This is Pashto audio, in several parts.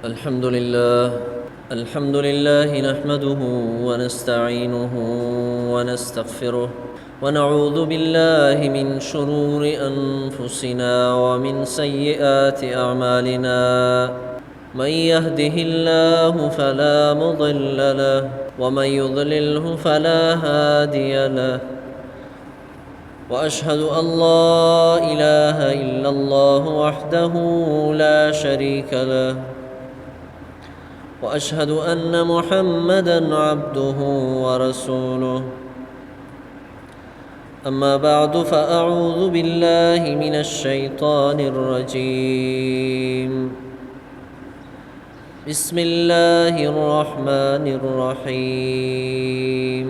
الحمد لله نحمده ونستعينه ونستغفره ونعوذ بالله من شرور أنفسنا ومن سيئات أعمالنا. من يهده الله فلا مضل له ومن يضلله فلا هادي له، وأشهد أن لا إله إلا الله وحده لا شريك له، وأشهد أن محمدًا عبده ورسوله. أما بعد، فأعوذ بالله من الشيطان الرجيم. بسم الله الرحمن الرحيم.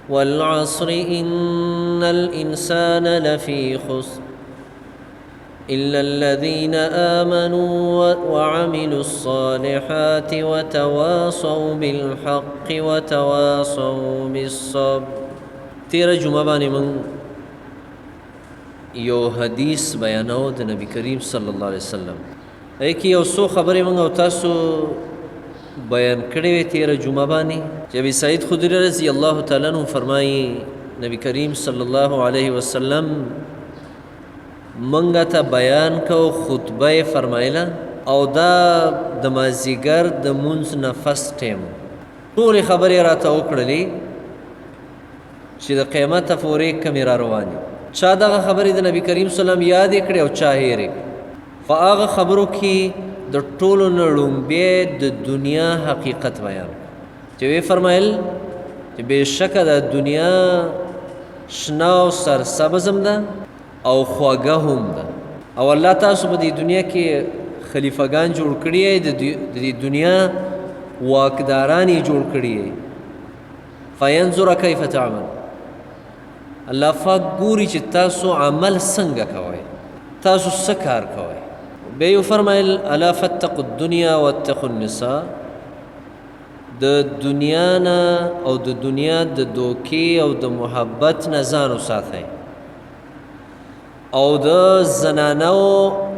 والعصر إن الإنسان لفي خسر إلا الذين آمنوا وعملوا الصالحات وتواصوا بالحق وتواصوا بالصبر. تیرہ جمعہ باندې من یو حدیث بیانو د نبی کریم صلی الله علیه وسلم. ایک یو څو خبرې من او تاسو بیان کړې وې تیرہ جمعہ باندې چې ابي سعید خدری رضی الله تعالی عنہ فرمایي نبی کریم صلی الله علیه وسلم منگا تا بیان کو خطبه فرمایله او دا د مازیګر د مونځ نه فست ټیم ټولې خبرې راته وکړلې چې د قیامت پورې کمې را روانې. چا دغه خبرې د نبی کریم صلی الله علیه وسلم یادې کړې او چا هېرې کړې. په هغه خبرو کې د ټولو نه لومبی د دنیا حقیقت بیان چې وی فرمایل چې بېشکه د دنیا شنه او سرسبز هم ده او خواږه هم ده، او الله تاسو په دې دنیا کې خلیفګان جوړ کړي د دې دنیا واکداران یې جوړ کړي. فینظر کیف تعمل، الله پاک ګوري چې تاسو عمل څنګه کوئ، تاسو څه کار کوئ. بیا یې وفرمایل الا فاتقوا الدنیا واتقوا النساء، د دنیا نه او د دنیا د دوکې او د محبت نه ځان وساتئ، او د زنانو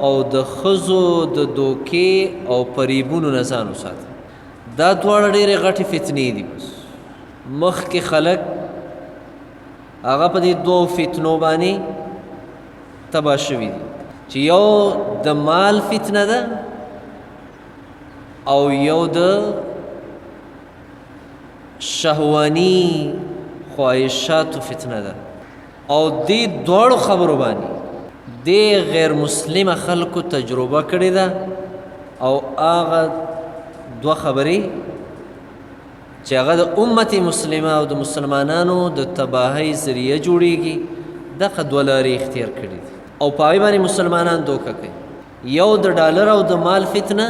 او د ښځو د دوکې او فریبونو نه ځان وساتئ. دا دواړه ډېرې غټې فتنې دي. بس مخکې خلک هغه په دې دوو فتنو باندې تباه شوي دي چې یو د مال فتنه ده او یو د شهواني خواهشاتو فتنه ده. او دې دواړو خبرو باندې دې غیر مسلمه خلکو تجربه کړې ده، او هغه دوه خبرې چې هغه د امت مسلمه او د مسلمانانو د تباهۍ ذریعه جوړیږي، دغه دوه لارې اختیار کړي دي او په هغې باندې مسلمانان دوکه کوي. یو د ډالر او د مال فتنه،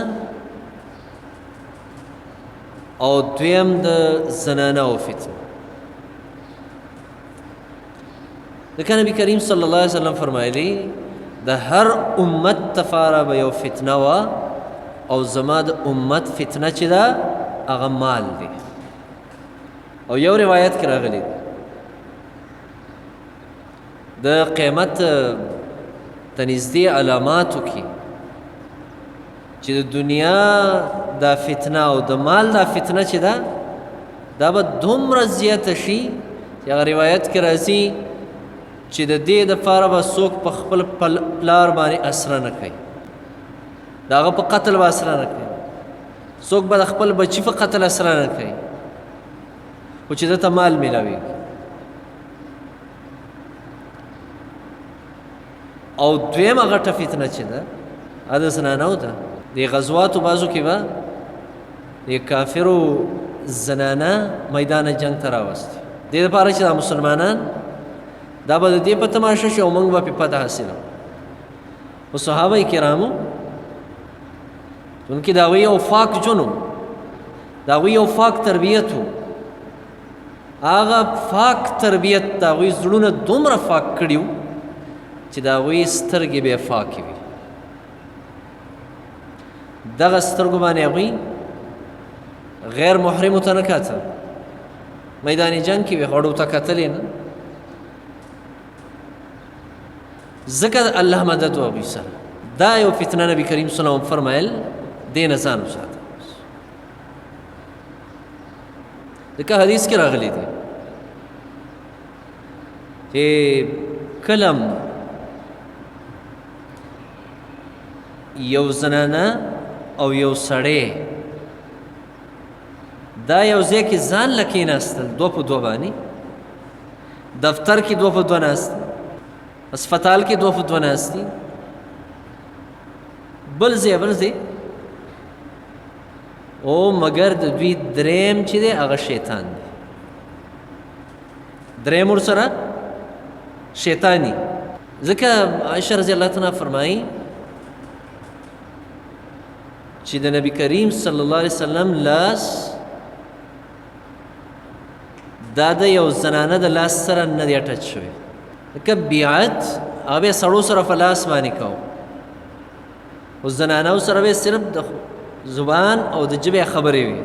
او دویم د زنانو فتنه. ځکه نبی کریم صلی الله علیه وسلم فرمایلی د هر امت تفاره به یو فتنه وه، او زما د امت فتنه چې ده هغه مال دی. او یو روایت کې راغلی د قیامت ته نږدې علاماتو کې چې د دنیا دا فتنه او د مال دا فتنه چې ده دا به دومره زیاته شي چې هغه روایت کې راځي چې د دې دپاره به څوک په خپل پلار باندې اسره نه کوي، د هغه په قتل به اسره نه کوي، څوک به د خپل بچي په قتل اسره نه کوي، خو چې ده ته مال میلاویږي. او دویمه غټه فتنه چې ده هغه د زنانو ده. د غزواتو بعضو کې به د کافرو زنانه میدان جنگ ته راوستي، دې دپاره چې دا مسلمانان دا به د دې په تماشه شي او موږ به پې فتح حاصله. خو صحابه کرامو چونکې د هغوی یو پاک ژوند و، د هغوی یو پاک تربیت و، هغه پاک تربیت د هغوی زړونه دومره پاک کړي وو چې د هغوی سترګې به یې پاکې وي. دغه سترګو باندې هغوی غیر محرمو ته نه کتل، میدان جنگ کې وې غړو ته کتلې نه. ذکر الله مدد و ابي سره دا یو فتنه نبی کریم صلی الله علیه وسلم فرمایل دې نه ځان وساته. ځکه حدیث کې راغلی دی چې کلم یو زنانه او یو سړی دا یو ځای کې ځان له کېناستل دو په دو باندې، دفتر کې دو په دو ناست، اسپتال کې دو په دو ناستي، بل ځای او مگر د دوی دریم چې دی هغه شیطان دی، دریم ورسره شیطانی. ځکه عایشه رضی الله تعالی فرمایي چې د نبی کریم صلی الله علیه وسلم لاس دا د یو زنانه د لاس سره نه دی ټچ شوی، ځکه بیعت هغه به سړو سره په لاس باندې کوو، او زنانو سره به صرف د زبان او د ژبې خبرې وي،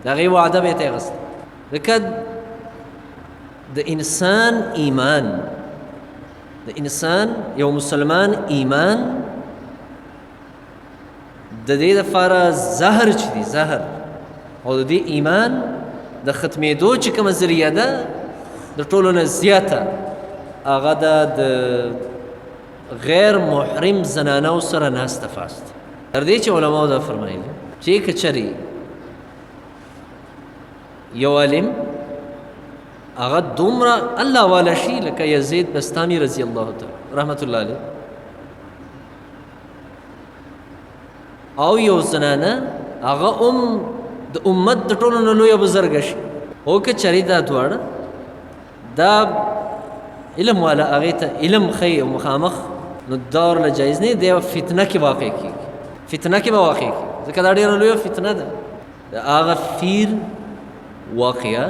د هغې وعده به یې ترې اخیسته. ځکه د انسان ایمان، د انسان یو مسلمان ایمان د دې دپاره زهر چې دی زهر، او د دې ایمان د ختمېدو چې کومه ذریعه ده د ټولو نه زیاته هغه ده د غیر محرم زنانو سره ناسته فاسته. تر دې چې علماو دا فرمایي چې که چرې یو عالم هغه دومره الله والا شي لکه یزید بستامي رضی الله تعالی رحمت الله علیه، او یو زنانه هغه د امت د ټولو نه لویه بزرګه شي، او که چرې دا دواړه دا علم والا هغې ته علم ښیي او مخامخ، نو دا ورله جایز نه دی، فتنه کې واقع کېږي، فتنه کې به واقع کېږي. ځکه دا ډېره لویه فتنه ده. د هغه پیر واقعه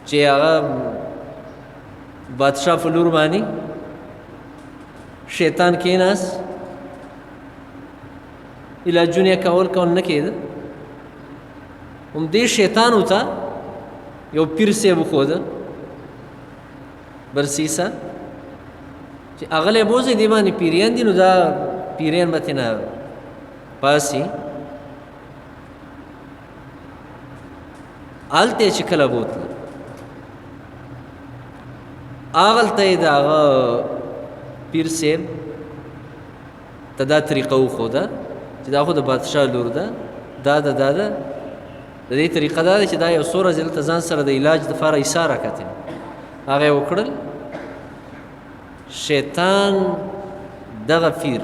چې هغه بادشاه په لور باندې شیطان کېناست، علاجونه یې کول نه کېده، همدې شیطانو ته یو پیر صاحب وښوده برسیسه چې هغه له بوځي دی باندې پیریان دي، نو دا پیریان به ترېنه پاسي. هلته یې چې کله بوتله هغلته یې د هغه پیر صاحب ته دا طریقه وښوده چې دا خو د بادشاه لور ده، دا د دې طریقه دا ده چې دا یو څو ورځې دلته ځان سره د علاج دپاره ایساره کتل، هغه یې وکړل. شیطان دغه پیر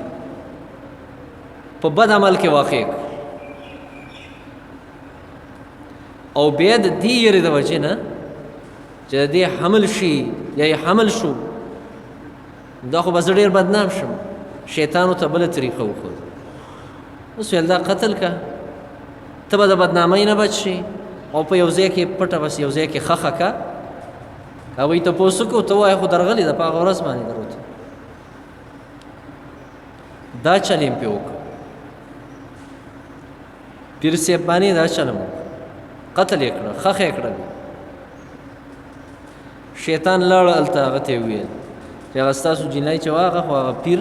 په بد عمل کې واقع کړ، او بیا د دې یېرې د وجې نه چې د دې حمل شي یا یې حمل شو، دا خو به زه ډېر بدنام شم، شیطانو ته بله طریقه وښوده. اوس ویل دا قتل که ته به د بدنامۍ نه بچ شي، او په یو ځای کې پټه بس یو ځای کې خښه که هغوی تپوس وکړو ته ووایه خو درغلې ده په هغه ورځ باندې دروته. دا چل یې پرې وکړه، پیر صاحب باندې دا چلم قتل یې کړه، خښه یې کړه. شیطان لاړ هلته هغه ته یې وویل چې هغه ستاسو جنۍ چې وه هغه خو هغه پیر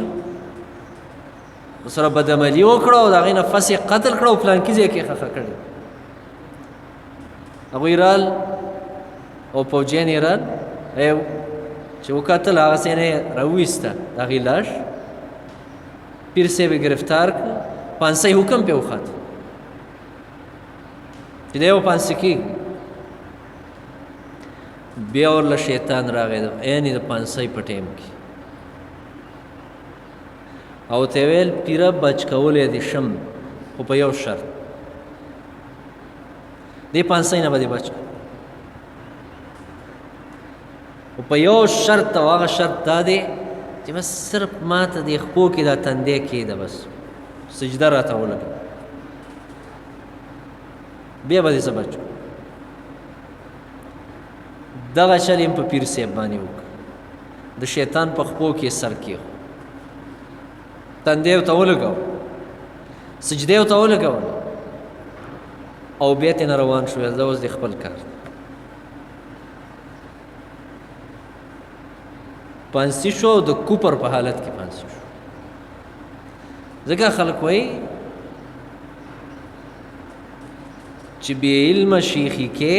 سره بدعملي وکړه او د هغې نه فس یې قتل کړه او پلانکي ځای کې خښه کړې. هغوی رال او پوجیان یې رال چې وکتل هغه ځای نه یې راوویسته د هغې لاش، پیر صاحب یې ګرفتار کړه، پانسۍ حکم پرې وخوته چې دی به پانسي کېږي. بیا ورله شیطان راغی یعنې د پانسۍ په ټیم کې، او ته ویل پیره بچ کولی دې شم خو په یو شرط، دې پانسۍ نه به دې بچ کړم، خو په یو شرط، او هغه شرط دا دی چې بس صرف ما ته دې خپو کې دا تندی کېده، بس سجده راته ولګه، بیا به دې زه بچ کړم. دغه چل یې په پیر صاحب باندې وکړه، د شیطان په خپو کې سر کېښود، تندی ورته ولګاو، سجدې ورته ولګول، او بیا ترې نه روان شو، دا اوس د خپل کار. پانسی شو او د کوپر په حالت کې پانسی شو. ځکه خلک وایي چې بې علمه شیخي کې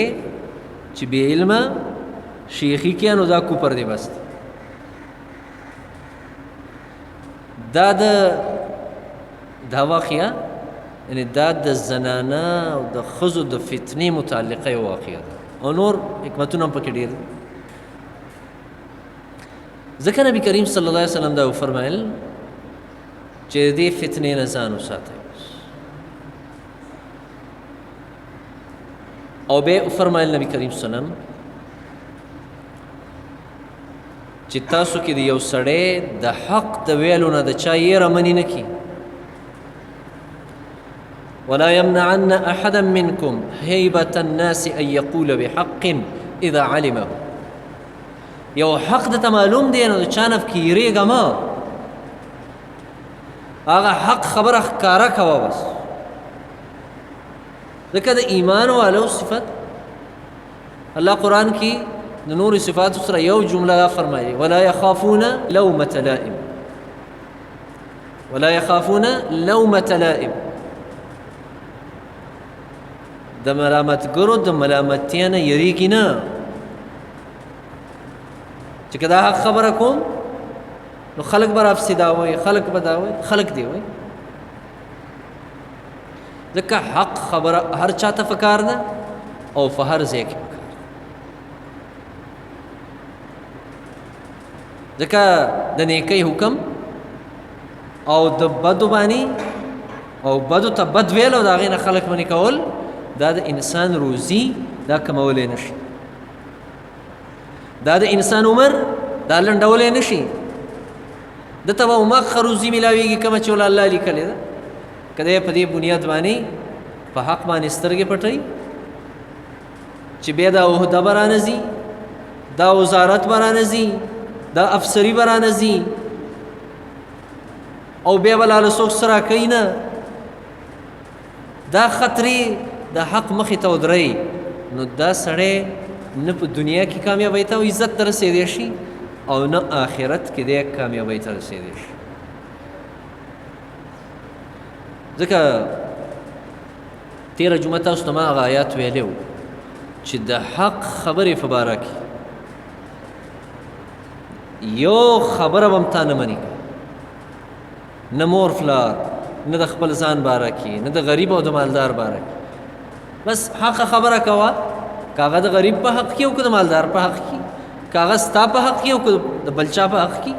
چې بې علمه شیخي کې نو دا کوپر دی بس. دا واقعه یعنی دا د زنانه او د ښځو د فتنې متعلقه یو واقعه ده او نور حکمتونه هم پکې ډېر دي. ځکه نبي کریم صلی الله علیه وسلم دا وفرمایل چې د دې فتنې نه ځان وساتئ. او بیا وفرمایل نبي کریم صلی الله علیه وسلم چې تاسو کې د یو سړی د حق د ویلو نه د چا یېره منې نه کړي. ولا يمنعن احدا منكم هيبة الناس ان يقول بحق اذا علمه. یو حق د معلوم دی نو د چا نه کیریږه ما هغه حق خبره ښکاره کوه بس. ځکه د ایمان والو صفت الله قرآن کې د نور صفات سره یو جمله فرمایي ولا يخافون لومة لائم. ولا يخافون لومة لائم. د ملامتګرو د ملامتیا نه یریږي نه چې که دا حق خبره کوم نو خلک به راپسې دا وایي خلک به دا وایي خلک دی وایي. ځکه حق خبره هر چا ته پکار ده او په هر ځای کې پکار ده. ځکه د نیکۍ حکم او د بدو باندې او بدو ته بد ویل او د هغې نه خلک منې کول دا د انسان روزي دا کمولی نشي. دا د انسان عمر دا لنډولی نشي. دته به هماغه روزي میلاویږي کومه چې ول الله لیکلې ده. که دی په دې بنیاد باندې په حق باندې سترګې پټوي چې بیا دا عهده به رانځي دا وزارت به رانځي دا افسري به رانځي او بیا به لاله څوک څه راکوي نه. دا خطرې د حق مخې ته ودرئ نو دا سړی نه په دنیا کې کامیابۍ ته او عزت ته رسېدی شي او نه آخرت کې دی کامیابۍ ته رسېدی شي. ځکه تېره جمعه تاسو ته ما هغه آیات ویلی و چې د حق خبرې په باره کې یو خبره به هم تا نه مني نه مور فلار نه د خپل ځان باره کې نه د غریب او د مالدار باره کې. بس حق خبره کوه که هغه د غریب په حق کې او که د مالدار په حق کې که هغه ستا په حق کې او که د بل چا په حق کې.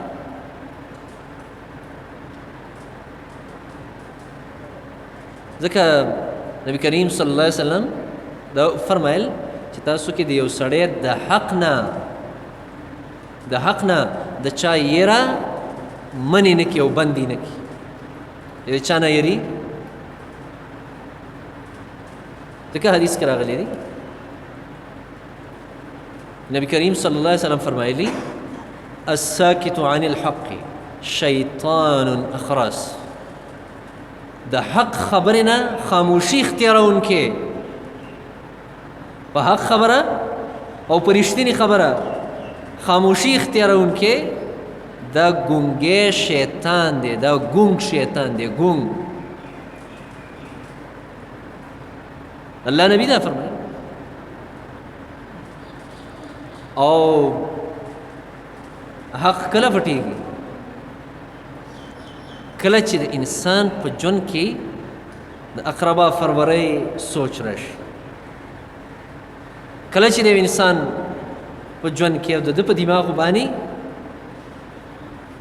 ځکه نبی کریم صلی الله علیه وسلم دا فرمایل چې تاسو کې د یو سړی د حق نه د چا یېره منې نه کړي او بندي نه کړي. د چا نه یېري ځکه حدیث کې راغلی دی نبی کریم صلی الله علیه وسلم فرمایلی الساکت عن الحق شیطان اخرس. د حق خبرې نه خاموشي اختیارونکې په حق خبره او په رښتینې خبره خاموشي اختیارونکې دا ګونګې شیطان دی. دا ګونګ شیطان دی ګونګ. الله نبی دا فرمایي او حق کله پټېږي کله چې د انسان په ژوند کې د اقربا فرورۍ سوچ راشي. کله چې د انسان په ژوند کې او د ده په دماغو باندې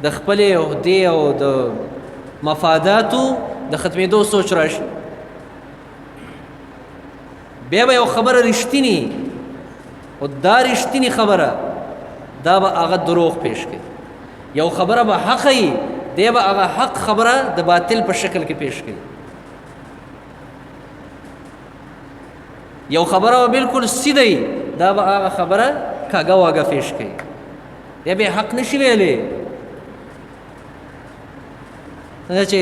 د خپلې عهدې او د مفاداتو د ختمېدو سوچ راشي بیا به یو خبره رښتینې او دا رښتینې خبره دا به هغه دروغ پیش کړي. یو خبره به حق وي دی به هغه حق خبره د باطل په شکل کې پیش کړي. یو خبره به بالکل سیده وي دا به هغه خبره کاږه واږه پیش کړي. دی به حق نشي ویلی. څنګه چې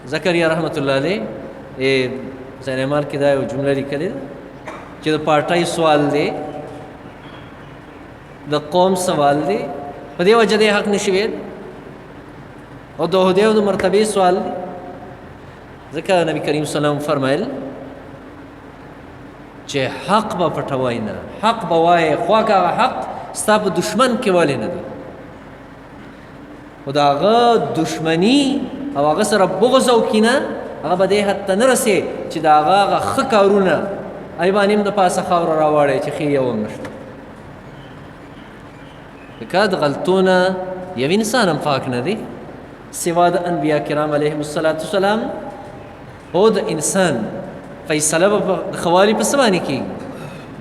زکریا رحمت الله علیه زینمال کې دا یو جمله لیکلې ده چې د پارټۍ سوال دی د قوم سوال دی، په دې وجه دی حق نشي ویل، او د عهدې او د مرتبې سوال دی. ځکه نبي کریم صلی الله علیه وسلم فرمایل چې حق به پټوئ نه، حق به وایې، خو هغه حق ستا په دشمن کې ولې نه دی، خو د هغه دشمني او هغه سره بغض او کینه هغه به دې حد ته نه رسې چې د هغه ښه کارونه ای باندې هم د پاسه خاوره راواړی چې ښې یو هم نشته. ځکه د غلطونه یو انسان هم پاک نه دی سوا د انبیا کرام علیهم السلام. او د انسان فیصله به د خوالي په څه باندې کېږي؟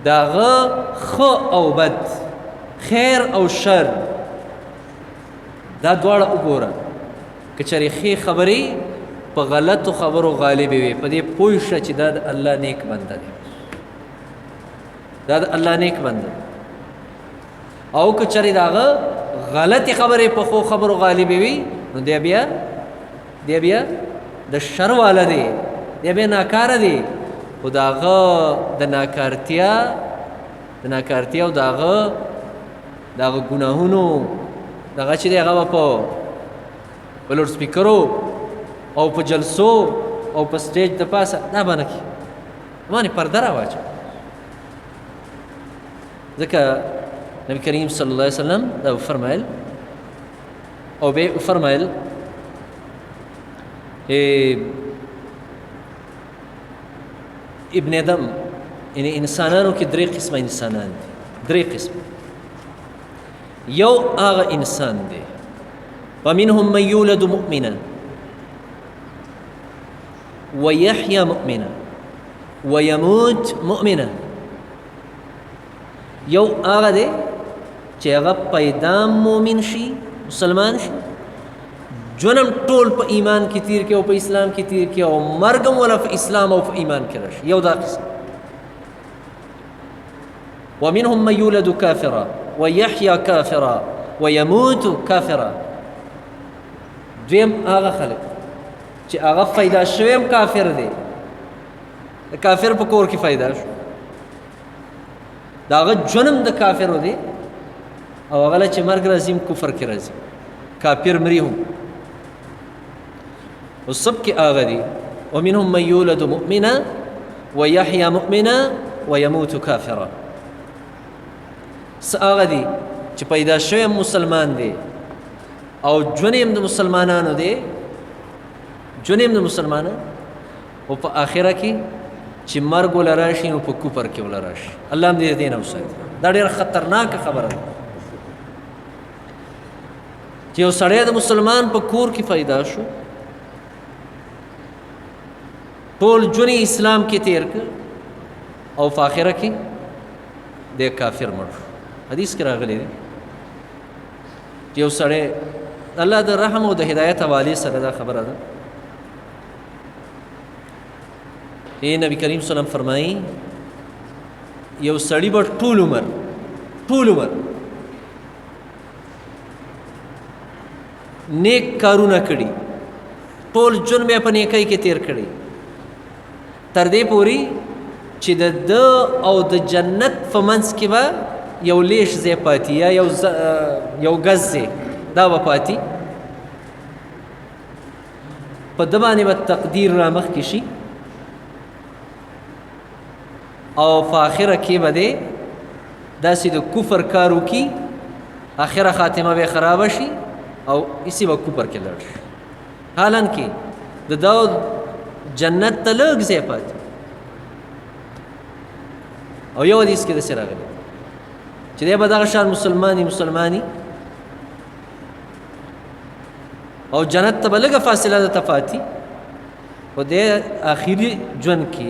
د هغه ښه او بد، خیر او شر، دا دواړه وګوره. که چېرې ښې خبرې په غلطو خبرو غالبې وي، په دې پوه شه چې دا د الله نیک بنده دی، دا د الله نیک بنده. او که چېرې د هغه غلطې خبرې په ښو خبرو غالبې وي، نو دی بیا د شر والا دی، دی بیا ناکاره دی. خو د هغه د ناکارتیا او د هغه ګناهونو دغه چې دی هغه به په لوډ سپیکرو او په جلسو او په سټیج د پاسه دا به نه کړي، باندې پرده راواچوه. ځکه نبی کریم صلی الله علیه وسلم دا وفرمایل، او بیا وفرمایل ابن ادم، یعنی انسانانو کې درې قسمه انسانان دي، درې قسمه. یو هغه انسان دی ومنهم من یولد مؤمنا ویحیا مؤمنا ویموت مؤمنا. یو هغه دی چې هغه پیدا مؤمن شي، مسلمان شي، جنم ټول په ایمان کې تیر کې او په اسلام کې تیر کې، او مرګم ولا په اسلام او په ایمان کې راشي. یو دا قسم. ومنهم من یولد کافرا ویحیا کافرا ویموت کافرا. دویم هغه خلک چې هغه پیدا شوی کافر دی، کافر په کور کې پیدا شو، دا هغه جنم د کافر دی، او هغه چې مرګ راځي کفر کې راځي، کافر مري هم. او سب کې هغه دی ومنهم من یولد مؤمنا ویحیا مؤمنا ویموت کافرا. څه هغه دی چې پیدا شوی مسلمان دی او ژوند یې د مسلمانانو دی، ژوند یې د مسلمانانو، او په آخره کې چې مرګ وله راشي نو په کفر کې وله راشي. الله هم دې دې نه وساتي. دا ډېره خطرناکه خبره ده چې یو سړی د مسلمان په کور کې پیدا شو، ټول ژوند اسلام کې تیر کړ، او په آخره کې د کافر مړ شو. حدیث کې راغلی دی چې یو سړی الله د رحم او د هدایت حوالې سره دا خبره ده. نبی کریم صلی الله علیه وسلم فرمایي یو سړی به ټول عمر نیک کارونه کړي، ټول ژوند بیا په نیکۍ کې تیر کړي، تر دې پورې چې د ده او د جنت په منځ کې به یو لیش ځای پاتې، یا یو ګز ځای دا به پاتې، په ده باندې به تقدیر را مخکې شي، او په آخره کې به دی داسې د کفر کار وکړي، آخره خاتمه به خرابه شي او اسی به کفر کې لاړ شي، حالان کې د ده جنت ته لږ ځای پاتې. او یو حدیث کې داسې راغلی چې دی به دغه شان مسلماني او جنت ته به لږه فاصله ده ته پاتې، خو دی آخري ژوند کې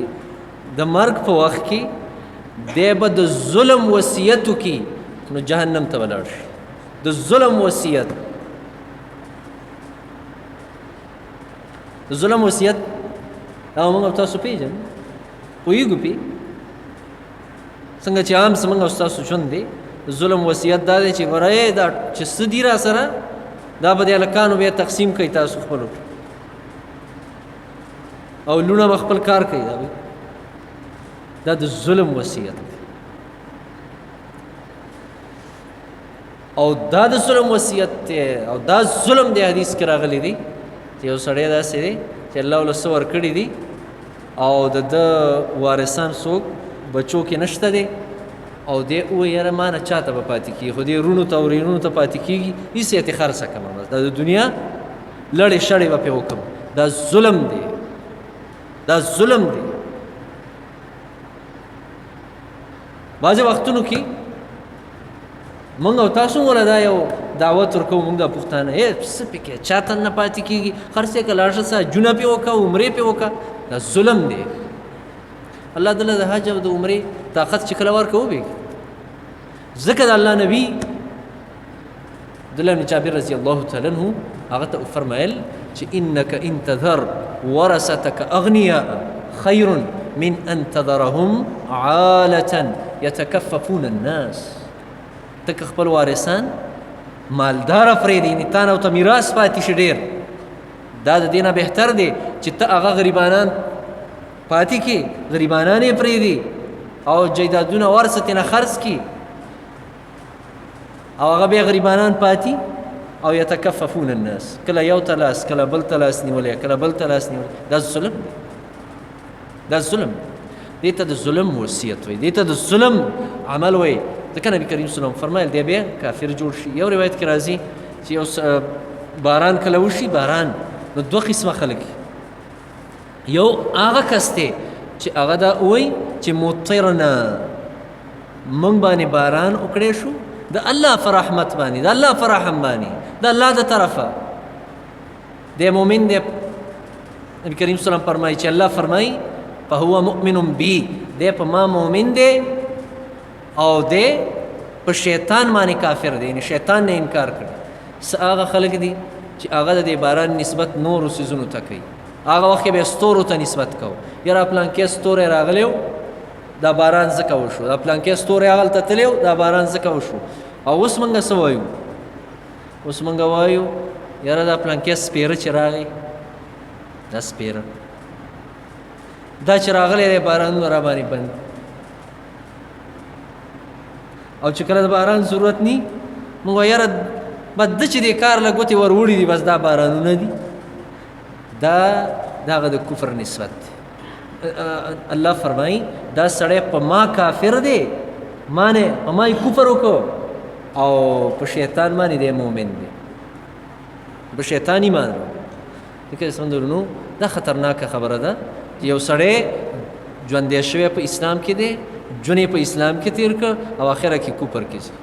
د مرګ په وخت کې دی به د ظلم وصیت وکړي، نو جهنم ته به لاړ شي. د ظلم وصیت، د ظلم وصیت او موږ تاسو پیژنو، پوهېږو پې څنګه چې عام زموږ او ستاسو ژوند دی. د ظلم وصیت دا دی چې ګوره دا چې څه دي را سره دا به د هلکانو بیا تقسیم کوي تاسو خپلو، او لوڼه به خپل کار کوي. دا د ظلم وصیت دی. او دا د ظلم وصیت دی او دا ظلم دی. حدیث کې راغلی دی چې یو سړی داسې دی چې الله له څه ورکړي دي او د ده وارثان څوک بچو کې نشته دی او دی ووایي یاره ما نه چا ته به پاتې کېږي خو دې رونو ته او رینونو ته پاتې کېږي هېڅ یې ترې خرڅه کړمه بس دا د دنیا لړې شړې به پرې وکړم. دا ظلم دی دا ظلم دی. بعضې وختونو کې موږ او تاسو وله دا یو دعوت ورکوو موږ دا پښتانه څه پکې چا ته نه پاتې کېږي خرڅ یې که لاړ شه څه حجونه پرې وکړه عمرې پرې وکړه. دا ظلم دی. الله تعالی د حج او د عمرې طاقت چې کله ورکړه وبېږي. ځکه د الله نبي عبدالله بن جابر رضی الله تعالی عنه هغه ته وفرمیل چې انک ان تذر ورثتک اغنیاء خیر من ان تذرهم عالة یتکففون الناس. ته که خپل وارثان مالداره پرېږدي یعنې تا نه ورته میراث پاتې شي ډېر دا د دې نه بهتر دی چې ته هغه غریبانان پاتې کړي غریبانان یې پرېږدي او جایدادونه ورثه ترېنه خرڅ کړي او هغه بیا غریبانان پاتې او یتکففون الناس کله یو ته لاس کله بل ته لاس نیولی کله بل ته لاس نیولی. دا ظلم دی. دا ظلم دې ته د ظلم وصیت وایي دې ته د ظلم عمل وایي. ځکه نبي کریم صلی الله علیه وسلم فرمایل دی بیا کافر جوړ شي. یو روایت کې راځي چې یو باران کله وشي باران نو دوه قسمه خلک یو هغه کس دی چې هغه دا وایي چې مطرنا موږ باندې باران وکړی شو د الله په رحمت باندې د الله په رحم باندې د الله د طرفه. د مؤمن دی نبي کریم صلی الله علیه وسلم فرمایي چې الله فرمایي فهو مؤمن بي دی په ما مؤمن دی او دی په شیطان باندې کافر دی یعنی شیطان نه انکار کړي. څه هغه خلک دي چې هغه د دې باران نسبت نورو څیزونو ته کوي. هغه وخت کې به ستورو ته نسبت کو یاره پلانکې ستوری راغلی و دا باران ځکه وشو دا پلانکې ستوری هغلته تللی و دا باران ځکه وشو. او اوس موږ څه وایو اوس موږ وایو یاره دا پلانکې سپیره چې راغی دا سپیره دا چې راغلی دی بارانونه را باندې بند او چې کله د باران ضرورت نی موږ وایو یاره بس ده چې دې کار له ګوتې ور وړي دي بس دا بارانونه دي. دا هغه د کفر نسبت دی. الله فرمایي دا سړی په ما کافر دی ما نه په ما یې کفر وکړو او په شیطان باندې دی مؤمن دی په شیطان ایمان دکه سمندرونو. دا خطرناکه خبره ده یو سړی ژوندی شوی په اسلام کې دی ژوند یې په اسلام کې تیر کړ او آخره کې کفر کې ځي.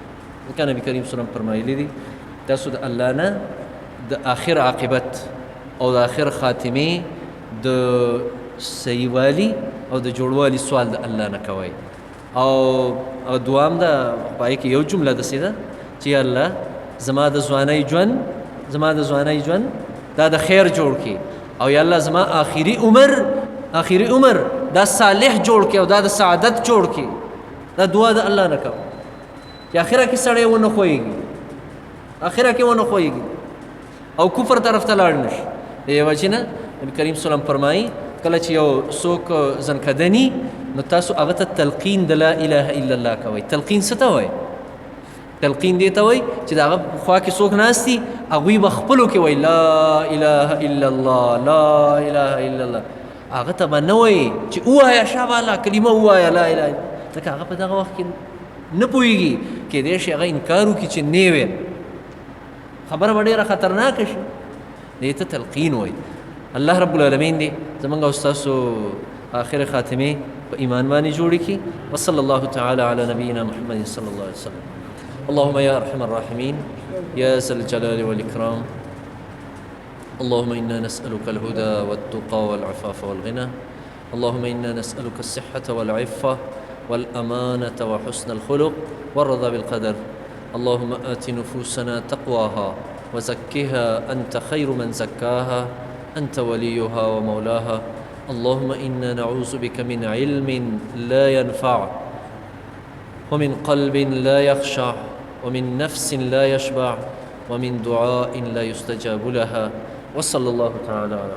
ځکه نبي کریم صلی الله علیه وسلم فرمایلی دي تاسو د الله نه د آخر عاقبت او د آخر خاتمې د صحیحوالي او د جوړوالي سوال د الله نه کوئ. او دوام ده پای کې یو جمله داسې ده چې الله زما د ځوانۍ ژوند دا د خیر جوړ کړي او یا الله زما آخري عمر دا صالح جوړ کړي او دا د سعادت جوړ کړي. دا دعا د الله نه کوه چې آخره کې سړی ونه خویږي او کفر طرف ته لاړ نشي. د یو وجې نه نبي کریم صلی الله علیه وسلم فرمایي کله چې یو څوک زنکدني نو تاسو هغه ته تلقین د لا اله الا الله کوئ. تلقین څه ته وایي؟ تلقین دې ته وایي چې د هغه خوا کې څوک ناست دي هغوی به خپلو کې وایي لا اله الا الله لا اله الا الله. هغه ته به نه وایي چې ووایه شابه الله کلمه ووایه لا اله الا ځکه هغه په دغه وخت کې نه پوهېږي کیدای شي هغه انکار وکړي چې نه ویل خبره به ډېره خطرناکه شي. دې ته تلقین وایي. الله رب العالمین دې زموږ او ستاسو آخر خاتمې په ایمان باندې جوړې کړي. وصلی الله تعالی علی نبینا محمد صلی الله علیه وسلم. اللهم يا ارحم الراحمين يا ذا الجلال والاكرام اللهم انا نسالك الهدى والتقى والعفاف والغنى اللهم انا نسالك الصحه والعفه والامانه وحسن الخلق والرضا بالقدر. اللهم آت نفوسنا تقواها وزكها أنت خير من زكاها أنت وليها ومولاها. اللهم إنا نعوذ بك من علم لا ينفع ومن قلب لا يخشع ومن نفس لا يشبع ومن دعاء لا يستجاب لها. وصلى الله تعالى على